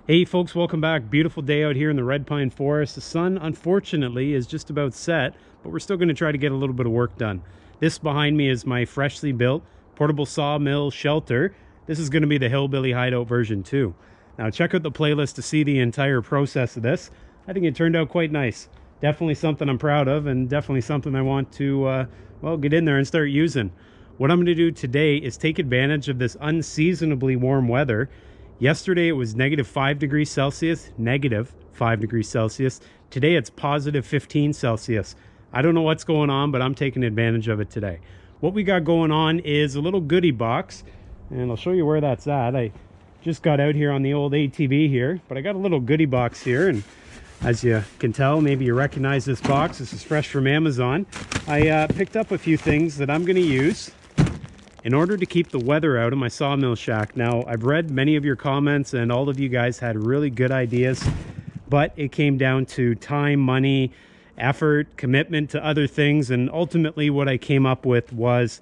Hey folks, welcome back. Beautiful day out here in the Red Pine Forest. The sun, unfortunately, is just about set, but we're still going to try to get a little bit of work done. This behind me is my freshly built portable sawmill shelter. This is going to be the Hillbilly Hideout version 2. Now check out the playlist to see the entire process of this. I think it turned out quite nice. Definitely something I'm proud of, and definitely something I want to, well, get in there and start using. What I'm going to do today is take advantage of this unseasonably warm weather. Yesterday it was -5 degrees Celsius, -5 degrees Celsius. Today it's +15 Celsius. I don't know what's going on, but I'm taking advantage of it today. What we got going on is a little goodie box, and I'll show you where that's at. I just got out here on the old ATV here, but I got a little goodie box here, and as you can tell, maybe you recognize this box. This is fresh from Amazon. I picked up a few things that I'm going to use in order to keep the weather out of my sawmill shack. Now, I've read many of your comments and all of you guys had really good ideas, but it came down to time, money, effort, commitment to other things, and ultimately what I came up with was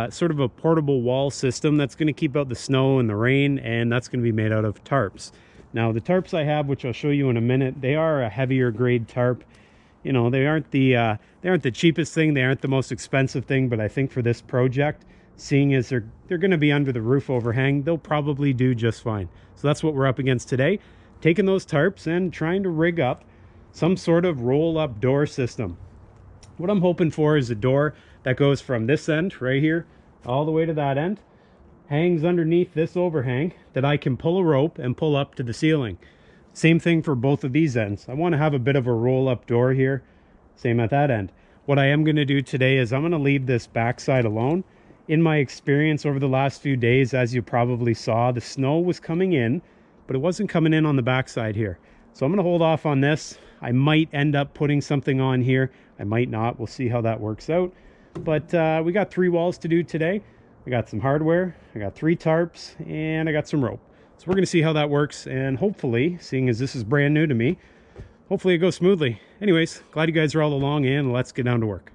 sort of a portable wall system that's going to keep out the snow and the rain, and that's going to be made out of tarps. Now, the tarps I have, which I'll show you in a minute, they are a heavier grade tarp. You know, they aren't the cheapest thing, they aren't the most expensive thing, but I think for this project, seeing as they're going to be under the roof overhang, they'll probably do just fine. So that's what we're up against today, taking those tarps and trying to rig up some sort of roll-up door system. What I'm hoping for is a door that goes from this end right here all the way to that end, hangs underneath this overhang, that I can pull a rope and pull up to the ceiling. Same thing for both of these ends. I want to have a bit of a roll-up door here, same at that end. What I am going to do today is I'm going to leave this backside alone. In my experience over the last few days, as you probably saw, the snow was coming in, but it wasn't coming in on the backside here. So I'm going to hold off on this. I might end up putting something on here. I might not. We'll see how that works out. But we got 3 walls to do today. I got some hardware, I got 3 tarps, and I got some rope. So we're going to see how that works, and hopefully, seeing as this is brand new to me, hopefully it goes smoothly. Anyways, glad you guys are all along, and let's get down to work.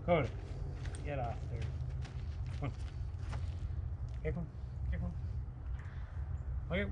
Cody, get off there. Come on. Okay, come on. Okay, come on. Okay.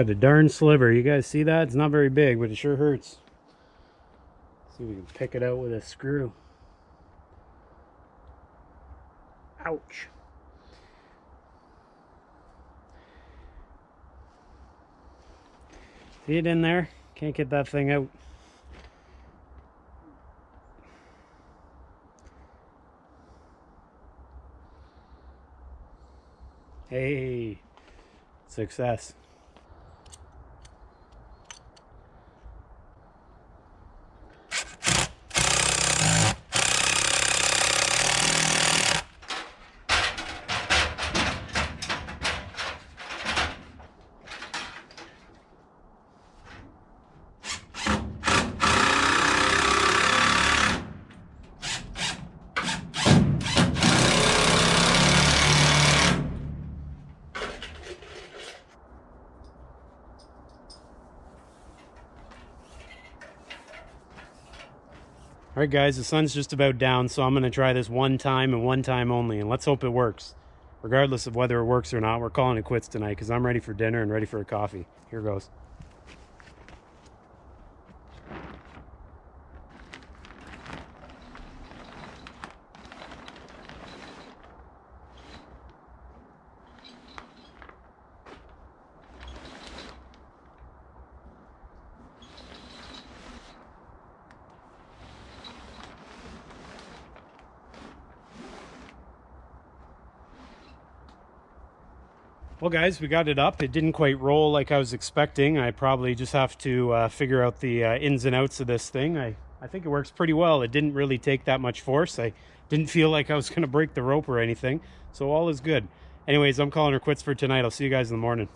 got a darn sliver. You guys see that? It's not very big, but it sure hurts. See if we can pick it out with a screw. Ouch. See it in there? Can't get that thing out. Hey, success. All right, guys, the sun's just about down, so I'm going to try this one time and one time only, and let's hope it works. Regardless of whether it works or not, we're calling it quits tonight because I'm ready for dinner and ready for a coffee. Here goes. Well, guys, we got it up. It didn't quite roll like I was expecting. I probably just have to figure out the ins and outs of this thing. I think it works pretty well. It didn't really take that much force. I didn't feel like I was going to break the rope or anything. So all is good. Anyways, I'm calling her quits for tonight. I'll see you guys in the morning.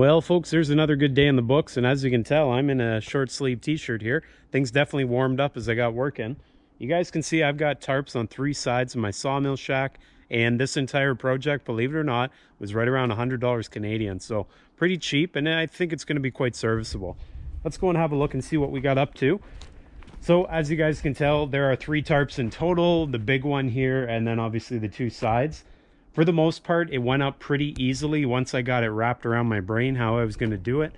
Well, folks, there's another good day in the books, and as you can tell, I'm in a short sleeve t-shirt here. Things definitely warmed up as I got working. You guys can see I've got tarps on 3 sides of my sawmill shack, and this entire project, believe it or not, was right around $100 Canadian, so pretty cheap, and I think it's going to be quite serviceable. Let's go and have a look and see what we got up to. So as you guys can tell, there are 3 tarps in total, the big one here, and then obviously the 2 sides. For the most part, it went up pretty easily once I got it wrapped around my brain how I was going to do it.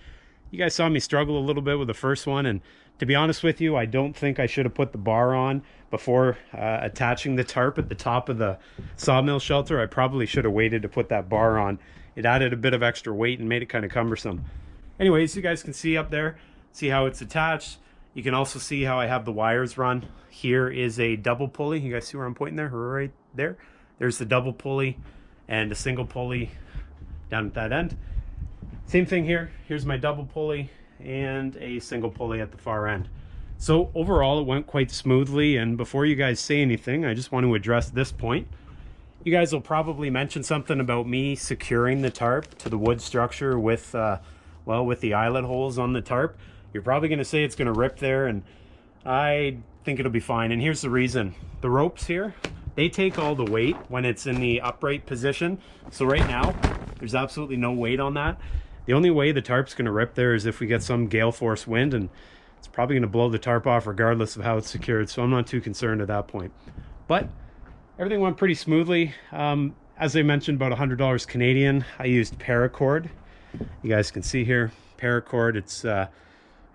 You guys saw me struggle a little bit with the first one, and to be honest with you, I don't think I should have put the bar on before attaching the tarp at the top of the sawmill shelter. I probably should have waited to put that bar on. It added a bit of extra weight and made it kind of cumbersome. Anyways, you guys can see up there, see how it's attached. You can also see how I have the wires run. Here is a double pulley. You guys see where I'm pointing there? Right there. There's the double pulley and a single pulley down at that end. Same thing here. Here's my double pulley and a single pulley at the far end. So overall, it went quite smoothly. And before you guys say anything, I just want to address this point. You guys will probably mention something about me securing the tarp to the wood structure with, well, with the eyelet holes on the tarp. You're probably going to say it's going to rip there, and I think it'll be fine. And here's the reason. The ropes here, they take all the weight when it's in the upright position. So right now, there's absolutely no weight on that. The only way the tarp's going to rip there is if we get some gale force wind, and it's probably going to blow the tarp off regardless of how it's secured. So I'm not too concerned at that point. But everything went pretty smoothly. As I mentioned, about $100 Canadian. I used paracord. You guys can see here, paracord. It's I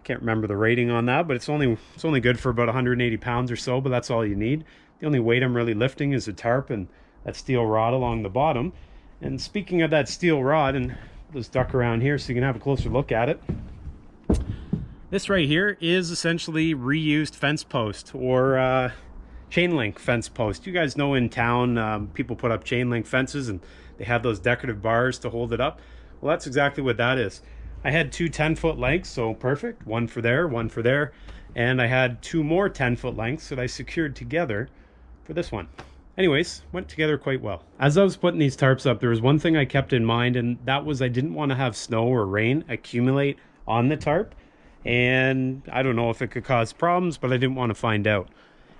can't remember the rating on that, but it's only good for about 180 pounds or so, but that's all you need. The only weight I'm really lifting is the tarp and that steel rod along the bottom. And speaking of that steel rod, and let's duck around here so you can have a closer look at it. This right here is essentially reused fence post or chain link fence post. You guys know in town, people put up chain link fences and they have those decorative bars to hold it up. Well, that's exactly what that is. I had 2 10-foot lengths, so perfect. One for there, one for there. And I had 2 more 10-foot lengths that I secured together for this one. Anyways, went together quite well. As I was putting these tarps up, there was one thing I kept in mind, and that was I didn't want to have snow or rain accumulate on the tarp. And I don't know if it could cause problems, but I didn't want to find out.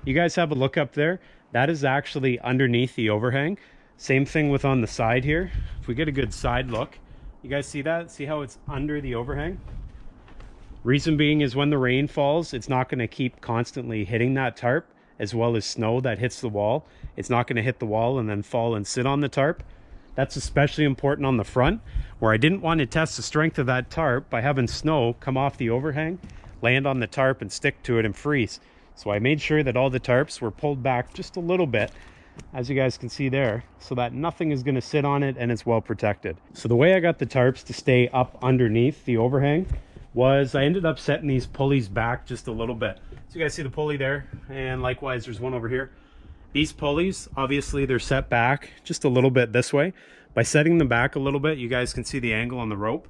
You guys have a look up there. That is actually underneath the overhang. Same thing with on the side here. If we get a good side look, you guys see that? See how it's under the overhang? Reason being is when the rain falls, it's not going to keep constantly hitting that tarp, as well as snow that hits the wall. It's not going to hit the wall and then fall and sit on the tarp. That's especially important on the front, where I didn't want to test the strength of that tarp by having snow come off the overhang, land on the tarp and stick to it and freeze. So I made sure that all the tarps were pulled back just a little bit, as you guys can see there, so that nothing is going to sit on it and it's well protected. So the way I got the tarps to stay up underneath the overhang was I ended up setting these pulleys back just a little bit. So you guys see the pulley there, and likewise there's one over here. These pulleys, obviously they're set back just a little bit this way. By setting them back a little bit, you guys can see the angle on the rope.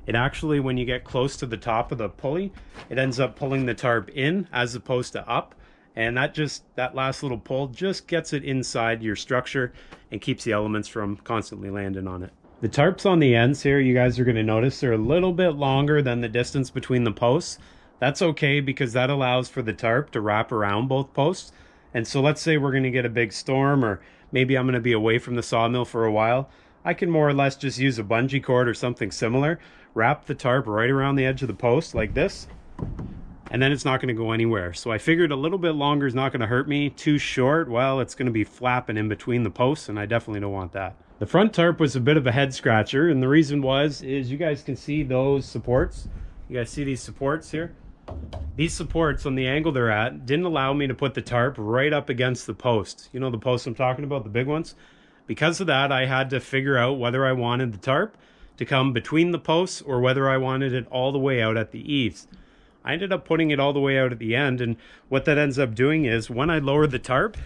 It actually, when you get close to the top of the pulley, it ends up pulling the tarp in as opposed to up. And that last little pull just gets it inside your structure and keeps the elements from constantly landing on it. The tarps on the ends here, you guys are going to notice they're a little bit longer than the distance between the posts. That's okay because that allows for the tarp to wrap around both posts. And so let's say we're going to get a big storm, or maybe I'm going to be away from the sawmill for a while. I can more or less just use a bungee cord or something similar, wrap the tarp right around the edge of the post like this, and then it's not going to go anywhere. So I figured a little bit longer is not going to hurt me. Too short, well, it's going to be flapping in between the posts, and I definitely don't want that. The front tarp was a bit of a head scratcher, and the reason is you guys can see those supports. You guys see these supports here? These supports, on the angle they're at, didn't allow me to put the tarp right up against the post. You know the posts I'm talking about, the big ones? Because of that, I had to figure out whether I wanted the tarp to come between the posts or whether I wanted it all the way out at the eaves. I ended up putting it all the way out at the end, and what that ends up doing is when I lower the tarp,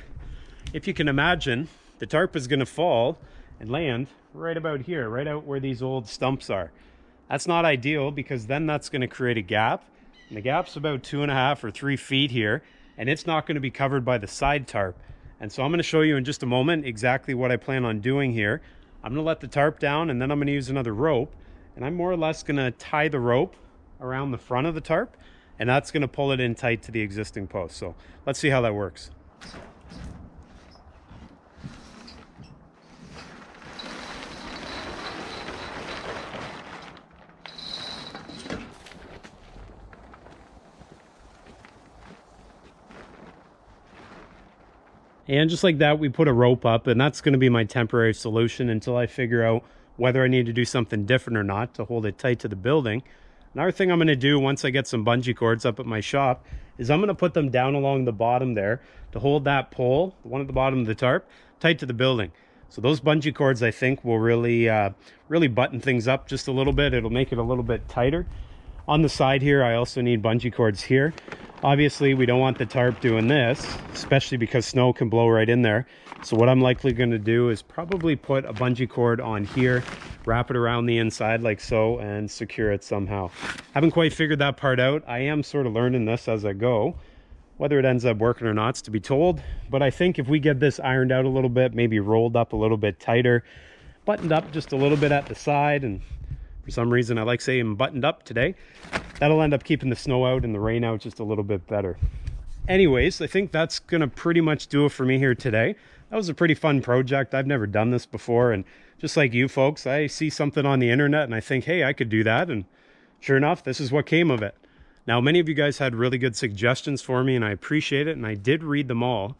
if you can imagine, the tarp is going to fall and land right about here, right out where these old stumps are. That's not ideal because then that's going to create a gap. And the gap's about 2.5 or 3 feet here, and it's not going to be covered by the side tarp. And so I'm going to show you in just a moment exactly what I plan on doing here. I'm going to let the tarp down, and then I'm going to use another rope, and I'm more or less going to tie the rope around the front of the tarp, and that's going to pull it in tight to the existing post. So let's see how that works. And just like that, we put a rope up, and that's going to be my temporary solution until I figure out whether I need to do something different or not to hold it tight to the building. Another thing I'm going to do once I get some bungee cords up at my shop is I'm going to put them down along the bottom there to hold that pole, the one at the bottom of the tarp, tight to the building. So those bungee cords, I think, will really button things up just a little bit. It'll make it a little bit tighter. On the side here, I also need bungee cords here. Obviously, we don't want the tarp doing this, especially because snow can blow right in there. So what I'm likely going to do is probably put a bungee cord on here, wrap it around the inside like so, and secure it somehow. Haven't quite figured that part out. I am sort of learning this as I go. Whether it ends up working or not is to be told. But I think if we get this ironed out a little bit, maybe rolled up a little bit tighter, buttoned up just a little bit at the side, and for some reason I like saying buttoned up today, that'll end up keeping the snow out and the rain out just a little bit better. Anyways, I think that's gonna pretty much do it for me here today. That was a pretty fun project. I've never done this before, and just like you folks, I see something on the internet and I think, hey, I could do that, and sure enough, this is what came of it. Now, many of you guys had really good suggestions for me, and I appreciate it, and I did read them all.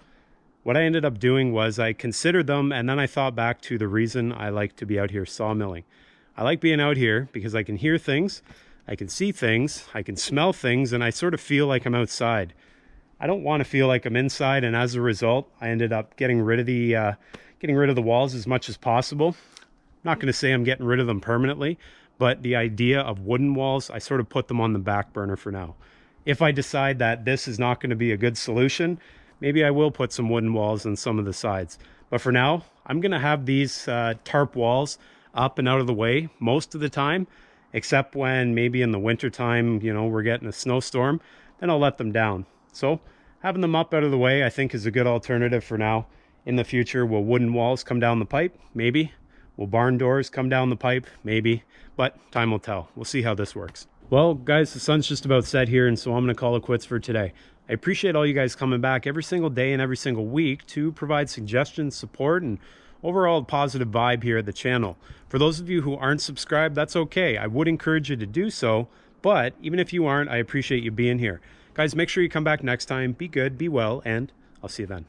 What I ended up doing was I considered them, and then I thought back to the reason I like to be out here sawmilling. I like being out here because I can hear things, I can see things, I can smell things, and I sort of feel like I'm outside. I don't want to feel like I'm inside, and as a result, I ended up getting rid of the walls as much as possible. I'm not going to say I'm getting rid of them permanently, but the idea of wooden walls, I sort of put them on the back burner for now. If I decide that this is not going to be a good solution, maybe I will put some wooden walls on some of the sides. But for now, I'm going to have these tarp walls up and out of the way most of the time, except when maybe in the winter time, you know, we're getting a snowstorm, then I'll let them down. So having them up out of the way, I think, is a good alternative for now. In the future, will wooden walls come down the pipe? Maybe. Will barn doors come down the pipe? Maybe. But time will tell. We'll see how this works. Well, guys, the sun's just about set here, and so I'm going to call it quits for today. I appreciate all you guys coming back every single day and every single week to provide suggestions, support, and overall positive vibe here at the channel. For those of you who aren't subscribed, that's okay. I would encourage you to do so, but even if you aren't, I appreciate you being here. Guys, make sure you come back next time. Be good, be well, and I'll see you then.